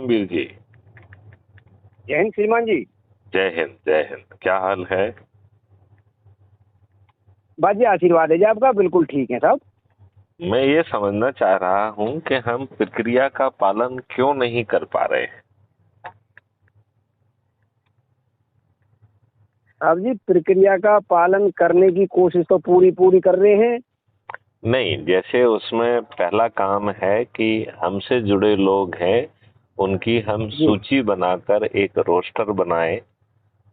धर्मवीर जी। जय हिंद श्रीमान जी। जय हिंद जय हिंद। क्या हाल है? बस जी आशीर्वाद है जी आपका, बिल्कुल ठीक है साहब। मैं ये समझना चाह रहा हूँ कि हम प्रक्रिया का पालन क्यों नहीं कर पा रहे हैं। अब जी प्रक्रिया का पालन करने की कोशिश तो पूरी पूरी कर रहे हैं। नहीं, जैसे उसमें पहला काम है कि हमसे जुड़े लोग हैं, उनकी हम जी सूची बनाकर एक रोस्टर बनाएं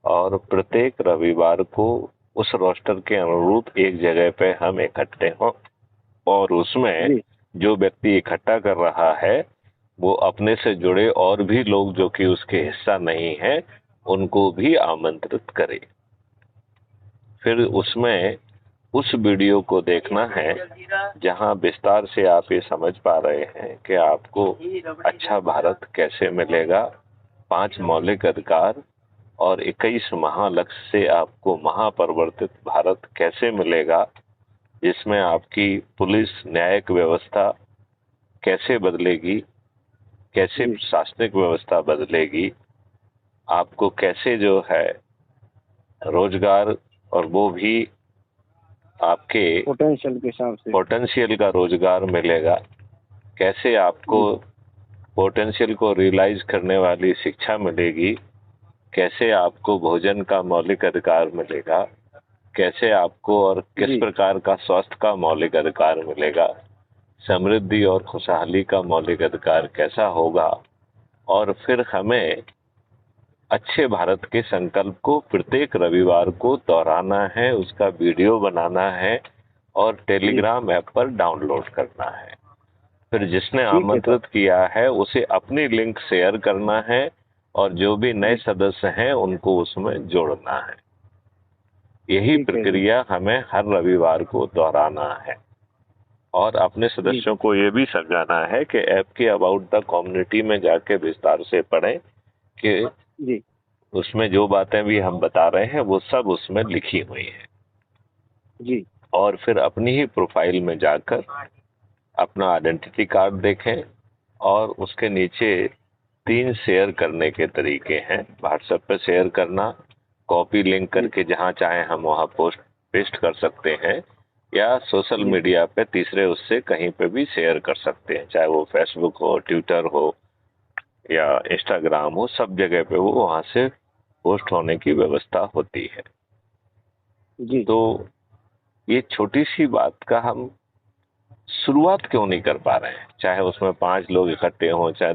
और प्रत्येक रविवार को उस रोस्टर के अनुरूप एक जगह पे हम इकट्ठे हों और उसमें जी जो व्यक्ति इकट्ठा कर रहा है वो अपने से जुड़े और भी लोग जो कि उसके हिस्सा नहीं है उनको भी आमंत्रित करे। फिर उसमें उस वीडियो को देखना है जहां विस्तार से आप ये समझ पा रहे हैं कि आपको अच्छा भारत कैसे मिलेगा, 5 मौलिक अधिकार और 21 महालक्ष्य से आपको महापरिवर्तित भारत कैसे मिलेगा, जिसमें आपकी पुलिस न्यायिक व्यवस्था कैसे बदलेगी, कैसे जी प्रशासनिक व्यवस्था बदलेगी, आपको कैसे जो है रोजगार और वो भी आपके पोटेंशियल के हिसाब से। पोटेंशियल का रोजगार मिलेगा, कैसे आपको जी पोटेंशियल को रियलाइज करने वाली शिक्षा मिलेगी, कैसे आपको भोजन का मौलिक अधिकार मिलेगा, कैसे आपको और किस जी प्रकार का स्वास्थ्य का मौलिक अधिकार मिलेगा, समृद्धि और खुशहाली का मौलिक अधिकार कैसा होगा। और फिर हमें अच्छे भारत के संकल्प को प्रत्येक रविवार को दोहराना है, उसका वीडियो बनाना है और जी टेलीग्राम ऐप पर डाउनलोड करना है। फिर जिसने ठीक है साहब। आमंत्रित किया है उसे अपनी लिंक शेयर करना है और जो भी नए जी सदस्य हैं उनको उसमें जोड़ना है। यही ठीक है जी। प्रक्रिया हमें हर रविवार को दोहराना है और अपने जी सदस्यों को ये भी समझाना है कि ऐप के अबाउट द कम्युनिटी में जाके विस्तार से पढ़ें कि जी उसमें जो बातें भी हम बता रहे हैं वो सब उसमें लिखी हुई हैं। जी और फिर अपनी ही प्रोफाइल में जाकर अपना आइडेंटिटी कार्ड देखें और उसके नीचे 3 शेयर करने के तरीके हैं। व्हाट्सएप पे शेयर करना, कॉपी लिंक जी करके जहां चाहे हम वहां पोस्ट पेस्ट कर सकते हैं, या सोशल जी मीडिया पे तीसरे उससे कहीं पे भी शेयर कर सकते हैं, चाहे वो फेसबुक हो, ट्विटर हो या इंस्टाग्राम हो, सब जगह पे वो वहां से पोस्ट होने की व्यवस्था होती है। जी तो ये छोटी सी बात का हम शुरुआत क्यों नहीं कर पा रहे हैं, चाहे उसमें 5 लोग इकट्ठे हों चाहे